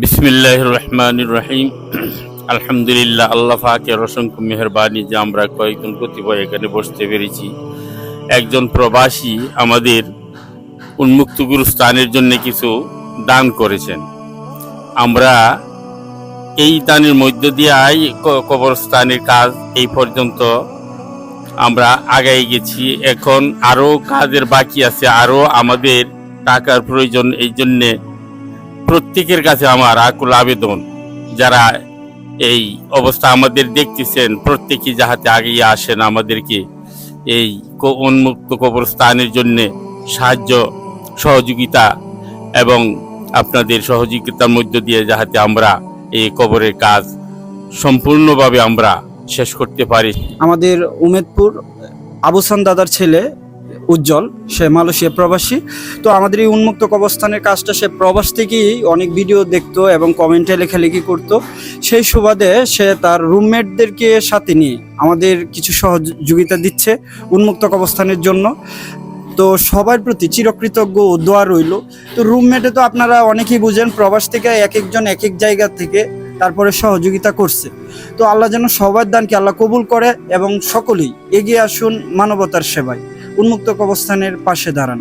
বিসমিল্লাহির রহমানির রহিম। আলহামদুলিল্লাহ, আল্লাহ পাকের অসংখ্য মেহেরবানি যে আমরা কয়েকজন কতিপয় এখানে বসতে পেরেছি। একজন প্রবাসী আমাদের উন্মুক্ত গুরুস্থানের জন্য কিছু দান করেছেন। আমরা এই দানের মধ্য দিয়ে কবরস্থানের কাজ এই পর্যন্ত আমরা আগাই গেছি। এখন আরও কাজের বাকি আছে, আরও আমাদের টাকার প্রয়োজন। এই জন্যে প্রত্যেকের কাছে আমার আকুল আবেদন, যারা এই অবস্থা আমাদের দেখতেছেন, প্রত্যেকেই যাহাতে আগিয়ে আসেন আমাদেরকে এই উন্মুক্ত কবরস্থানের জন্য সাহায্য সহযোগিতা এবং আপনাদের সহযোগিতার মধ্য দিয়ে যাহাতে আমরা এই কবরের কাজ সম্পূর্ণভাবে আমরা শেষ করতে পারি। আমাদের উমেদপুর আবুসান দাদার ছেলে উজ্জ্বল, সে মালয়েশিয়া প্রবাসী। তো আমাদের এই উন্মুক্ত কবরস্থানের কাজটা সে প্রবাস থেকেই অনেক ভিডিও দেখতো এবং কমেন্টে লেখালেখি করতো। সেই সুবাদে সে তার রুমমেটদেরকে সাথে নিয়ে আমাদের কিছু সহযোগিতা দিচ্ছে উন্মুক্ত কবরস্থানের জন্য। তো সবার প্রতি চিরকৃতজ্ঞ ও দোয়া রইল। তো রুমমেটে তো আপনারা অনেকেই বুঝেন, প্রবাস থেকে এক একজন এক এক জায়গা থেকে তারপরে সহযোগিতা করছে। তো আল্লাহ যেন সবার দানকে আল্লাহ কবুল করে এবং সকলেই এগিয়ে আসুন মানবতার সেবায়, উন্মুক্ত কবরস্থানের পাশে দাঁড়ান।